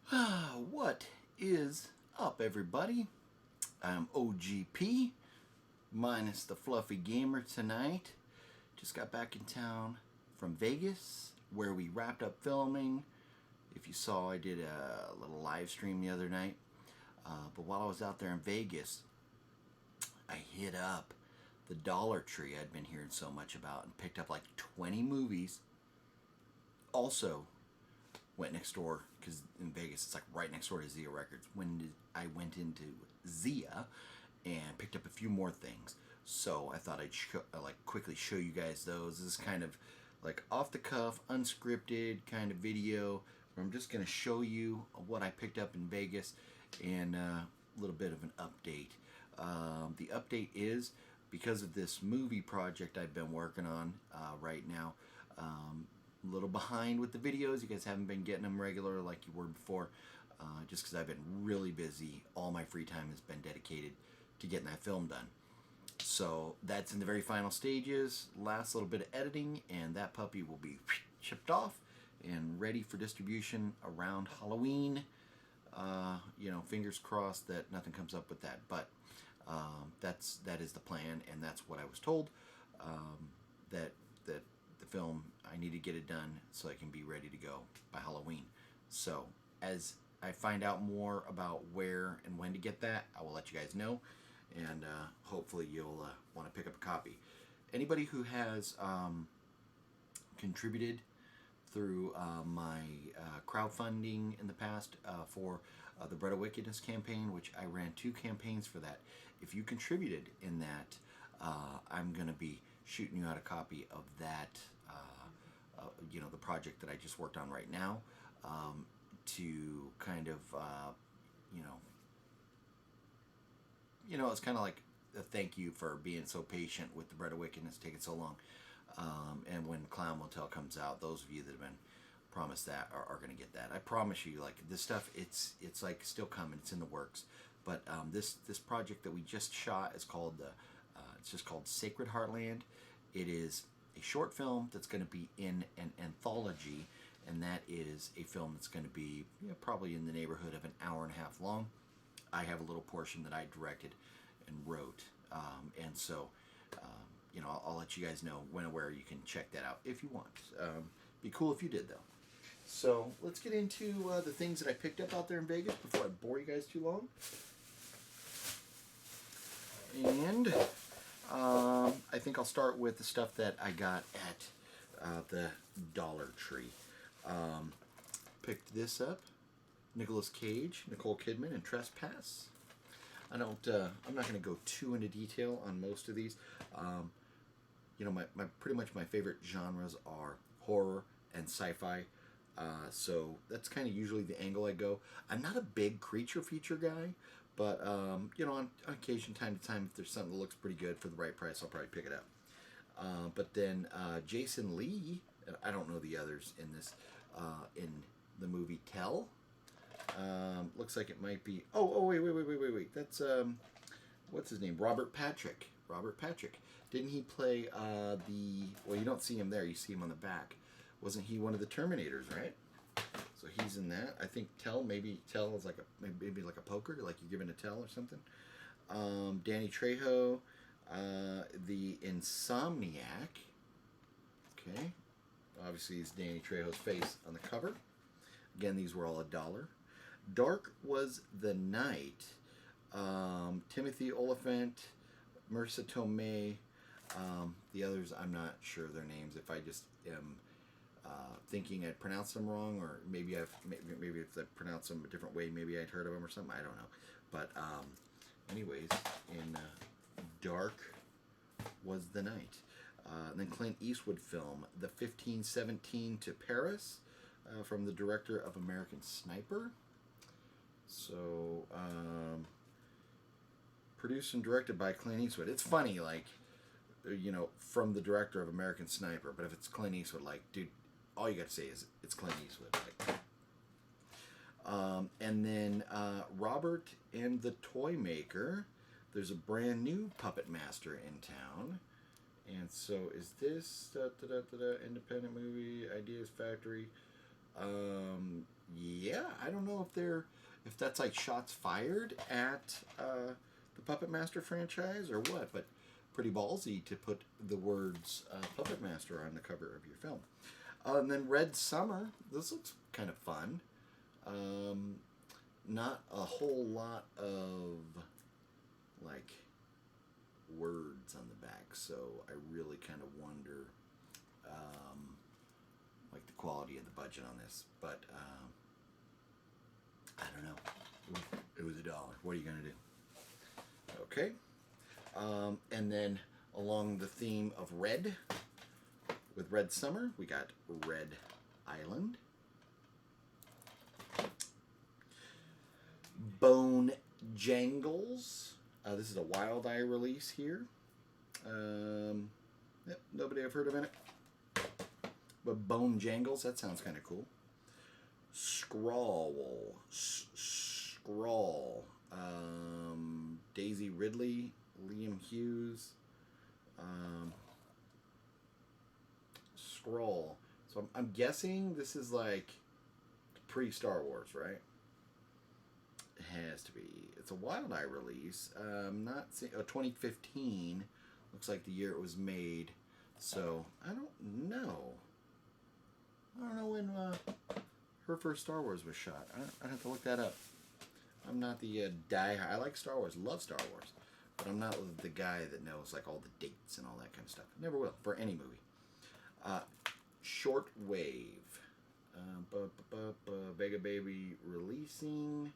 What is up, everybody? I'm OGP, minus the fluffy gamer tonight. Just got back in town from Vegas, where we wrapped up filming. If you saw, I did a little live stream the other night. But while I was out there in Vegas, I hit up the Dollar Tree I'd been hearing so much about and picked up like 20 movies. Also, went next door, because in Vegas it's like right next door to Zuzia Records. I went into Zia and picked up a few more things. So I thought I'd quickly show you guys those. This is kind of like off the cuff, unscripted kind of video where I'm just going to show you what I picked up in Vegas and a little bit of an update. The update is because of this movie project I've been working on right now. A little behind with the videos. You guys haven't been getting them regular like you were before, just because I've been really busy. All my free time has been dedicated to getting that film done. So that's in the very final stages. Last little bit of editing, and that puppy will be shipped off and ready for distribution around Halloween. Fingers crossed that nothing comes up with that, but that is the plan, and that's what I was told. That the film, I need to get it done so I can be ready to go by Halloween. So as I find out more about where and when to get that, I will let you guys know, and hopefully you'll want to pick up a copy. Anybody who has contributed through my crowdfunding in the past for the Bread of Wickedness campaign, which I ran 2 campaigns for that. If you contributed in that, I'm going to be shooting you out a copy of that, the project that I just worked on right now, to kind of, it's kind of like a thank you for being so patient with the Bread of Wickedness, taking so long. And when Clown Motel comes out, those of you that have been promised that are going to get that. I promise you, like, this stuff, it's like still coming. It's in the works. But this project that we just shot is called it's just called Sacred Heartland. It is a short film that's going to be in an anthology, and that is a film that's going to be probably in the neighborhood of an hour and a half long. I have a little portion that I directed and wrote, and so I'll let you guys know when and where you can check that out if you want. Be cool if you did, though. So let's get into the things that I picked up out there in Vegas before I bore you guys too long. And I think I'll start with the stuff that I got at the Dollar Tree. Picked this up. Nicolas Cage, Nicole Kidman, and Trespass. I'm not going to go too into detail on most of these. Pretty much my favorite genres are horror and sci-fi. So that's kind of usually the angle I go. I'm not a big creature feature guy, but on occasion, time to time, if there's something that looks pretty good for the right price, I'll probably pick it up. But then Jason Lee, I don't know the others in this, in the movie Tell. Looks like it might be. Wait. That's what's his name? Robert Patrick. Didn't he play well, you don't see him there. You see him on the back. Wasn't he one of the Terminators, right? So he's in that. I think maybe Tell is like maybe like a poker, like you're giving a tell or something. Danny Trejo, the Insomniac. Okay, obviously it's Danny Trejo's face on the cover. Again, these were all $1. Dark Was the Night. Timothy Oliphant, Marissa Tomei. The others, I'm not sure their names. If I just am thinking I'd pronounce them wrong, or maybe if I pronounce them a different way, maybe I'd heard of them or something. I don't know. But anyways, in Dark Was the Night. And then Clint Eastwood film, The 1517 to Paris, from the director of American Sniper. So, produced and directed by Clint Eastwood. It's funny, like, from the director of American Sniper, but if it's Clint Eastwood, like, dude, all you got to say is it's Clint Eastwood. Like. And then Robert and the Toy Maker. There's a brand new Puppet Master in town. And so is this independent movie, Ideas Factory? Yeah, I don't know if that's like shots fired at the Puppet Master franchise or what, but pretty ballsy to put the words Puppet Master on the cover of your film. And then Red Summer. This looks kind of fun. Not a whole lot of like words on the back, so I really kind of wonder like the quality of the budget on this, but I don't know. It was $1. What are you gonna do? Okay. And then along the theme of red, with Red Summer, we got Red Island, Bone Jangles. This is a Wild Eye release here. Yep, nobody I've heard of in it. But Bone Jangles, that sounds kind of cool. Scrawl. Daisy Ridley, Liam Hughes. Scrawl. So I'm guessing this is like pre-Star Wars, right? It has to be. It's a Wild Eye release. Not seeing, 2015 looks like the year it was made. So I don't know. I don't know when her first Star Wars was shot. I'd have to look that up. I'm not the I like Star Wars, love Star Wars, but I'm not the guy that knows like all the dates and all that kind of stuff. Never will for any movie. Shortwave. Vega Baby releasing.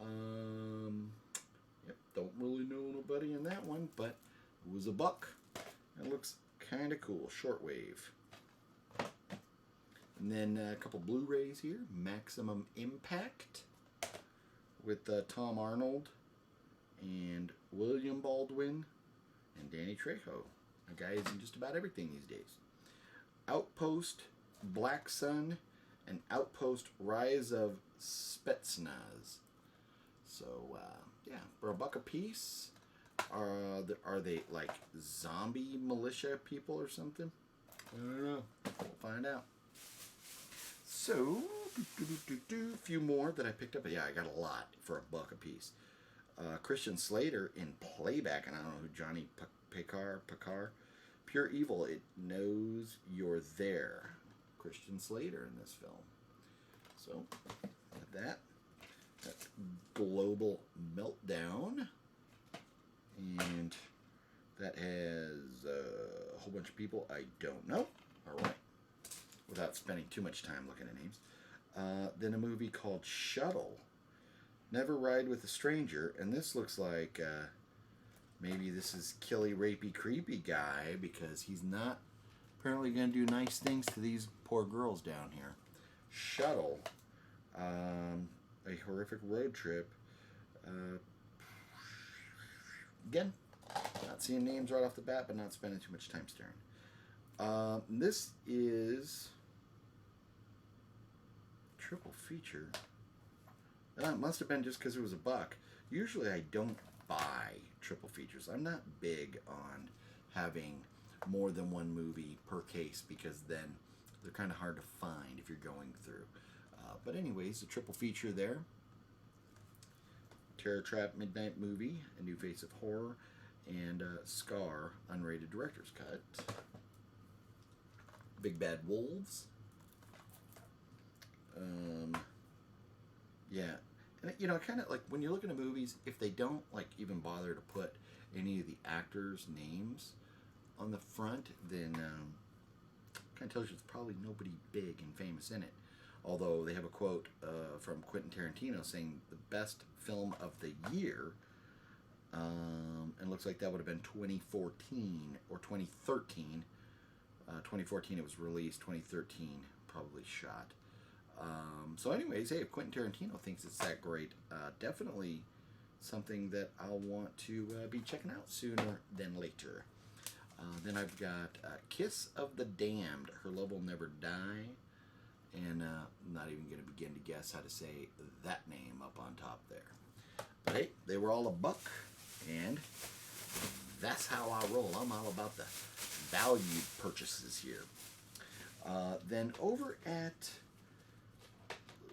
Yep, don't really know nobody in that one, but it was $1. It looks kind of cool. Shortwave. And then a couple Blu-rays here. Maximum Impact with Tom Arnold and William Baldwin and Danny Trejo. A guy is in just about everything these days. Outpost, Black Sun, and Outpost Rise of Spetsnaz. So, yeah, for $1 a piece. Are they like zombie militia people or something? I don't know. We'll find out. So, a few more that I picked up. Yeah, I got a lot for $1 a piece. Christian Slater in Playback, and I don't know who Johnny Picard. Pure Evil, It Knows You're There. Christian Slater in this film. So, got that. Got Global Meltdown. And that has a whole bunch of people I don't know. All right. Without spending too much time looking at names. Then a movie called Shuttle. Never Ride with a Stranger. And this looks like maybe this is Killy Rapey Creepy guy, because he's not apparently going to do nice things to these poor girls down here. Shuttle. A horrific road trip. Again, not seeing names right off the bat, but not spending too much time staring. This is triple feature. It must have been just because it was $1. Usually I don't buy triple features. I'm not big on having more than one movie per case, because then they're kind of hard to find if you're going through. But anyways, a triple feature there. Terror Trap Midnight Movie, A New Face of Horror, and Scar, Unrated Director's Cut. Big Bad Wolves. Yeah. And, you know, kind of like when you're looking at movies, if they don't like even bother to put any of the actors' names on the front, then kind of tells you it's probably nobody big and famous in it. Although they have a quote from Quentin Tarantino saying the best film of the year, and looks like that would have been 2014 or 2013. 2014 it was released, 2013 probably shot. So anyways, hey, if Quentin Tarantino thinks it's that great, definitely something that I'll want to be checking out sooner than later. Then I've got Kiss of the Damned, Her Love Will Never Die. And I'm not even going to begin to guess how to say that name up on top there. But hey, they were all $1, and that's how I roll. I'm all about the value purchases here. Then over at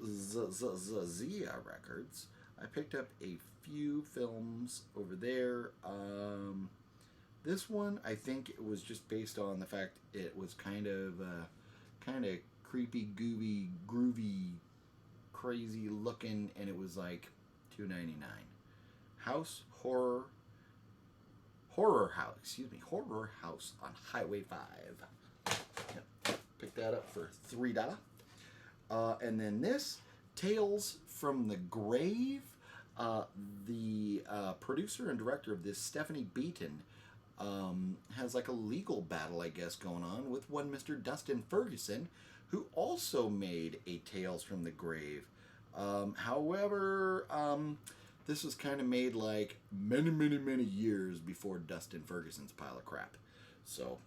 Zuzia Records. I picked up a few films over there. This one, I think it was just based on the fact it was kind of creepy, gooey, groovy, crazy looking, and it was like $2.99. House Horror House on Highway 5. Yep. Picked that up for $3. And then this, Tales from the Grave. The producer and director of this, Stephanie Beaton, has like a legal battle, I guess, going on with one Mr. Dustin Ferguson, who also made a Tales from the Grave. However, this was kind of made like many years before Dustin Ferguson's pile of crap. So,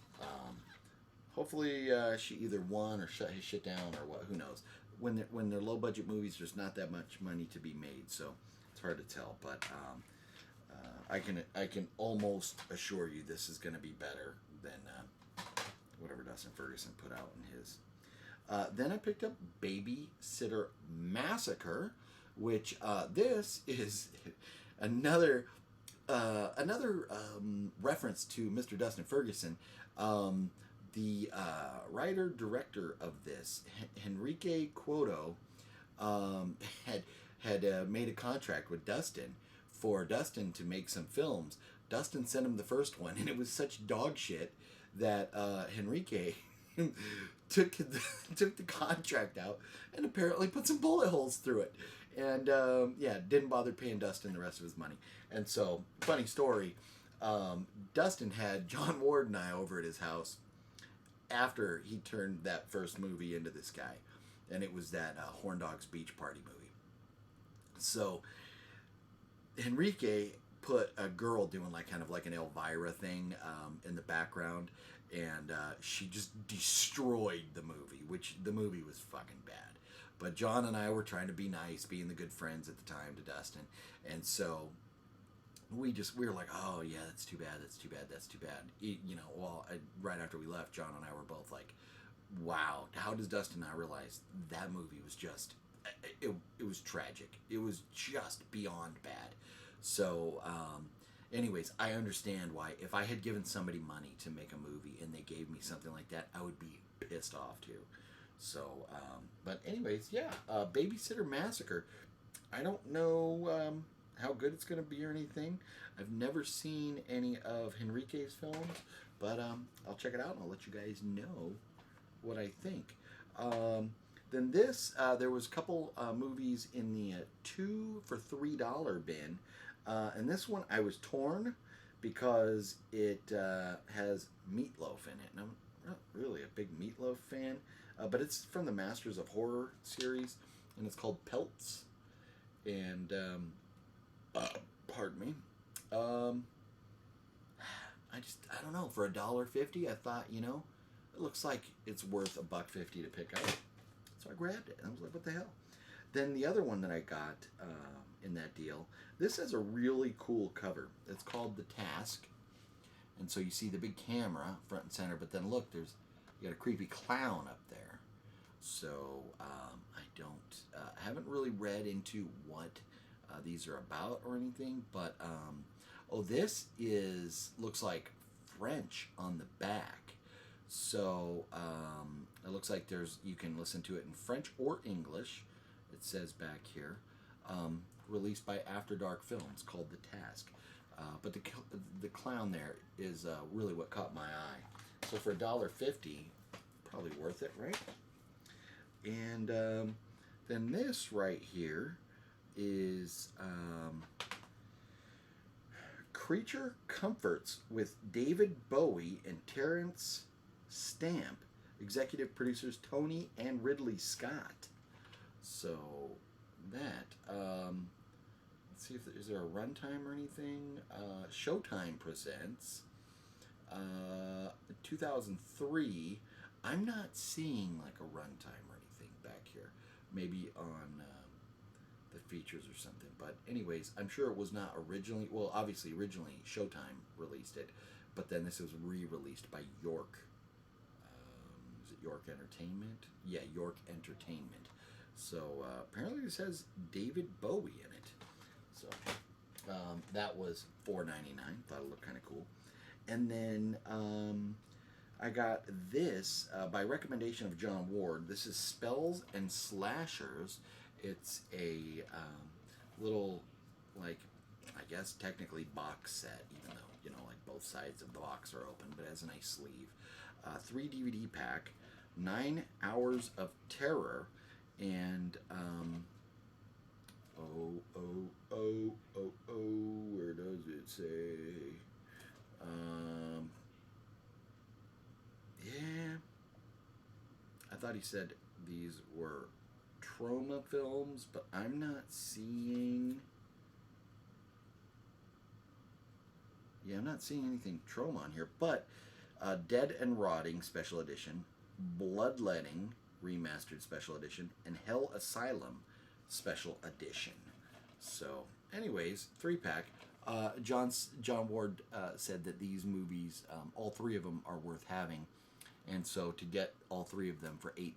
hopefully she either won or shut his shit down or what, who knows. When they're low budget movies, there's not that much money to be made, so it's hard to tell. But I can almost assure you this is going to be better than whatever Dustin Ferguson put out in his. Then I picked up Babysitter Massacre, which this is another reference to Mr. Dustin Ferguson. The writer-director of this, Henrique Cuoto, had made a contract with Dustin for Dustin to make some films. Dustin sent him the first one, and it was such dog shit that Henrique took the contract out and apparently put some bullet holes through it. And didn't bother paying Dustin the rest of his money. And so, funny story, Dustin had John Ward and I over at his house after he turned that first movie into this guy. And it was that Horn Dogs Beach Party movie. So, Henrique put a girl doing like kind of like an Elvira thing in the background. And she just destroyed the movie, which the movie was fucking bad. But John and I were trying to be nice, being the good friends at the time to Dustin. And so we were like, oh, yeah, that's too bad. Right after we left, John and I were both like, wow, how does Dustin not realize that movie was just, it was tragic. It was just beyond bad. So, anyways, I understand why if I had given somebody money to make a movie and they gave me something like that, I would be pissed off too. So, but anyways, yeah, Babysitter Massacre. I don't know how good it's going to be or anything. I've never seen any of Henrique's films, but I'll check it out and I'll let you guys know what I think. Then this, there was a couple movies in the 2 for $3 bin. And this one I was torn because it has Meatloaf in it. And I'm not really a big Meatloaf fan. But it's from the Masters of Horror series, and it's called Pelts. And, pardon me. I don't know. For $1.50, I thought, it looks like it's worth $1.50 to pick up. So I grabbed it. I was like, what the hell? Then the other one that I got in that deal, this has a really cool cover. It's called The Task. And so you see the big camera front and center, but then look, you got a creepy clown up there. So I haven't really read into what these are about or anything, but this looks like French on the back. So it looks like you can listen to it in French or English. It says back here, released by After Dark Films, called The Task. But the clown there is really what caught my eye. So for $1.50, probably worth it, right? And then this right here is Creature Comforts with David Bowie and Terrence Stamp. Executive producers Tony and Ridley Scott. So that, let's see is there a runtime or anything? Showtime presents 2003. I'm not seeing like a runtime or anything back here. Maybe on the features or something. But anyways, I'm sure it was not originally. Well, obviously, originally Showtime released it, but then this was re-released by York. Is it York Entertainment? Yeah, York Entertainment. So apparently this has David Bowie in it. So that was $4.99. Thought it looked kind of cool. And then I got this by recommendation of John Ward. This is Spells and Slashers. It's a little, like, I guess technically box set, even though, you know, like both sides of the box are open, but it has a nice sleeve. 3 DVD pack, 9 Hours of Terror, and where does it say? Yeah, I thought he said these were trauma films, but I'm not seeing. Yeah, I'm not seeing anything trauma on here, but Dead and Rotting Special Edition, Bloodletting Remastered Special Edition, and Hell Asylum Special Edition. So, anyways, 3-pack. John Ward said that these movies, all 3 of them are worth having, and so to get all 3 of them for $8,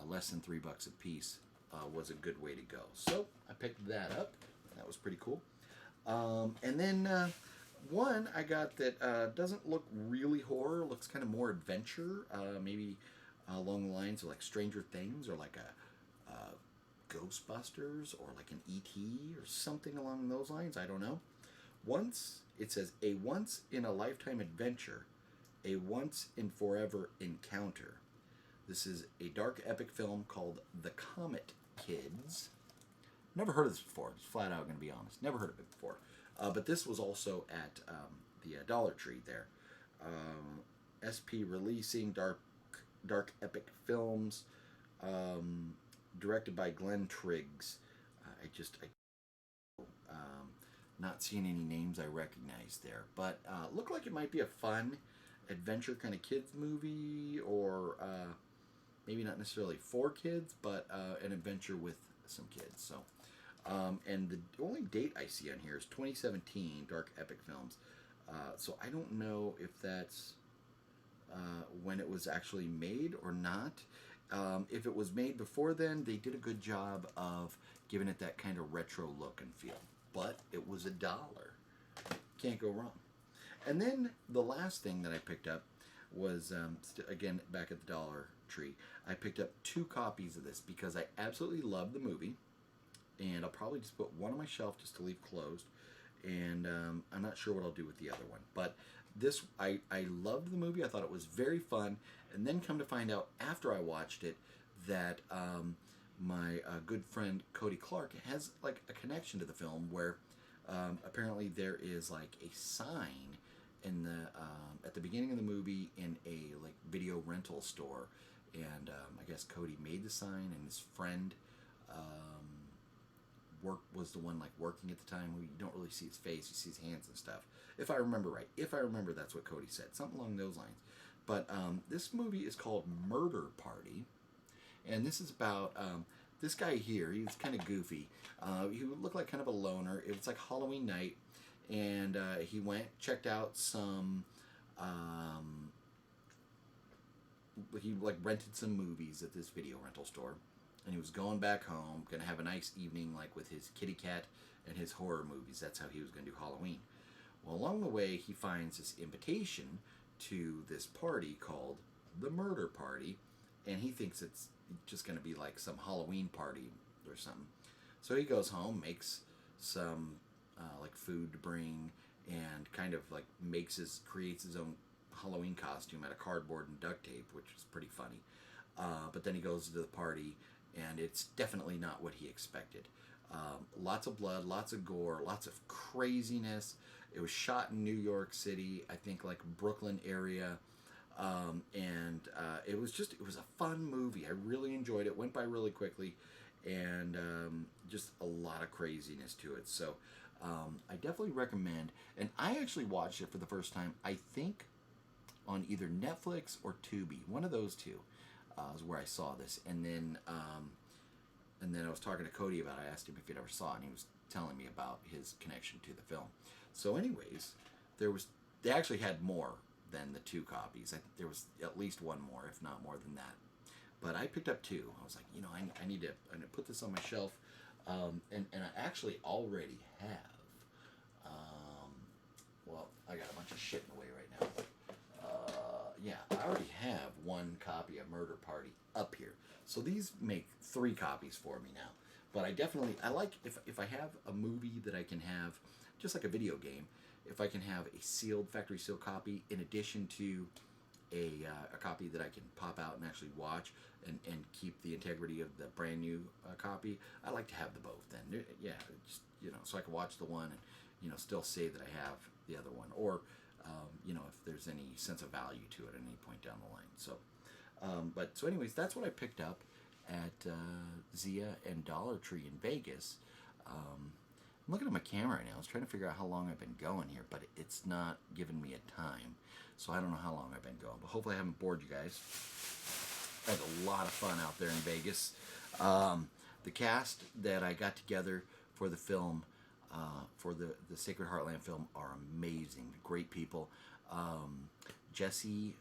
less than $3 a piece, was a good way to go. So I picked that up. That was pretty cool. And then one I got that doesn't look really horror, looks kind of more adventure, maybe along the lines of like Stranger Things or like a Ghostbusters or like an E.T. or something along those lines. I don't know. It says a once in a lifetime adventure, a once in forever encounter. This is a dark epic film called The Comet Kids. Never heard of this before. Just flat out going to be honest. Never heard of it before. But this was also at the Dollar Tree there. SP releasing dark epic films, directed by Glenn Triggs. Not seeing any names I recognize there, but looked like it might be a fun adventure kind of kids movie, or maybe not necessarily for kids, but an adventure with some kids. So, and the only date I see on here is 2017, Dark Epic Films. So I don't know if that's when it was actually made or not. If it was made before then, they did a good job of giving it that kind of retro look and feel. But it was $1. Can't go wrong. And then the last thing that I picked up was, again, back at the Dollar Tree. I picked up 2 copies of this because I absolutely love the movie. And I'll probably just put one on my shelf just to leave closed. And I'm not sure what I'll do with the other one. But this, I loved the movie. I thought it was very fun. And then come to find out after I watched it that my good friend Cody Clark has like a connection to the film, where apparently there is like a sign in the at the beginning of the movie in a like video rental store, and I guess Cody made the sign, and his friend was the one like working at the time. We don't really see his face; you see his hands and stuff. If I remember right, that's what Cody said, something along those lines. But this movie is called Murder Party, and this is about this guy here. He was kind of goofy. He looked like kind of a loner. It was like Halloween night, and he checked out some. He like rented some movies at this video rental store, and he was going back home, gonna have a nice evening like with his kitty cat and his horror movies. That's how he was gonna do Halloween. Well, along the way, he finds this invitation to this party called the Murder Party, and he thinks it's just going to be like some Halloween party or something. So he goes home, makes some like food to bring, and kind of like creates his own Halloween costume out of cardboard and duct tape, which is pretty funny. But then he goes to the party, and it's definitely not what he expected. Lots of blood, lots of gore, lots of craziness. It was shot in New York City, I think like Brooklyn area. And it was a fun movie. I really enjoyed it. Went by really quickly, and just a lot of craziness to it. So I definitely recommend. And I actually watched it for the first time, I think, on either Netflix or Tubi. One of those two is where I saw this. And then I was talking to Cody about it. I asked him if he'd ever saw it, and he was telling me about his connection to the film. So anyways, they actually had more than the 2 copies. I think there was at least one more, if not more than that. But I picked up two. I was like, you know, I need to put this on my shelf. And I actually already have. Well, I got a bunch of shit in the way right now. Yeah, I already have one copy of Murder Party up here. So these make 3 copies for me now. But I like if I have a movie that I can have, just like a video game, if I can have a sealed, factory sealed copy in addition to a copy that I can pop out and actually watch and keep the integrity of the brand new copy, I like to have the both then. Yeah, just, you know, so I can watch the one and, you know, still say that I have the other one. Or, you know, if there's any sense of value to it at any point down the line. So, so anyways, that's what I picked up at Zia and Dollar Tree in Vegas. I'm looking at my camera right now. I was trying to figure out how long I've been going here, but it's not giving me a time. So I don't know how long I've been going, but hopefully I haven't bored you guys. I had a lot of fun out there in Vegas. The cast that I got together for the film, for the Sacred Heartland film, are amazing. Great people. Jessie,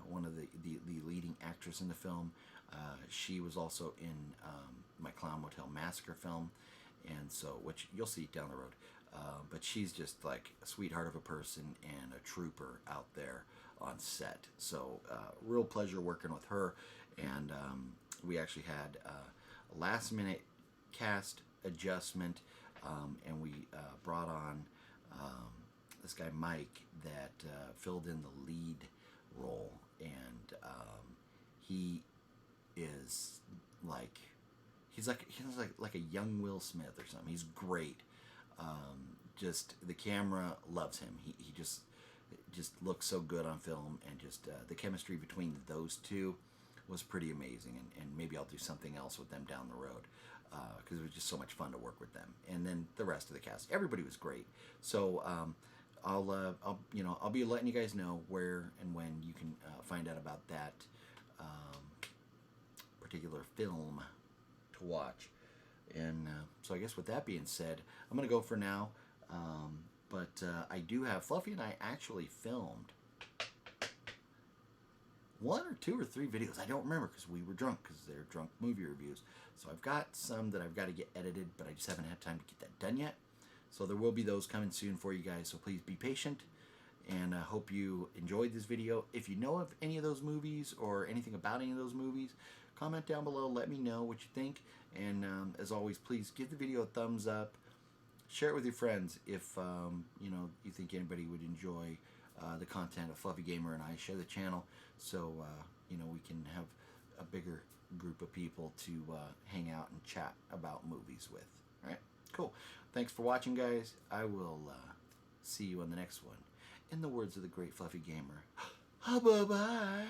one of the leading actress in the film, she was also in my Clown Motel Massacre film, and so, which you'll see down the road. But she's just like a sweetheart of a person and a trooper out there on set. So real pleasure working with her. And we actually had a last minute cast adjustment, and we brought on this guy Mike that filled in the lead role, and he is like he's like a young Will Smith or something. He's great. Just the camera loves him. He just looks so good on film, and just the chemistry between those two was pretty amazing. And maybe I'll do something else with them down the road, because it was just so much fun to work with them. And then the rest of the cast, everybody was great. So I'll be letting you guys know where and when you can find out about that particular film to watch. And so I guess with that being said, I'm going to go for now. But I do have, Fluffy and I actually filmed 1 or 2 or 3 videos. I don't remember because we were drunk, because they're drunk movie reviews. So I've got some that I've got to get edited, but I just haven't had time to get that done yet. So there will be those coming soon for you guys. So please be patient. And I hope you enjoyed this video. If you know of any of those movies or anything about any of those movies, comment down below. Let me know what you think. And as always, please give the video a thumbs up. Share it with your friends if you think anybody would enjoy the content of Fluffy Gamer and I. Share the channel so we can have a bigger group of people to hang out and chat about movies with. All right, cool. Thanks for watching, guys. I will see you on the next one. In the words of the great Fluffy Gamer, bye-bye.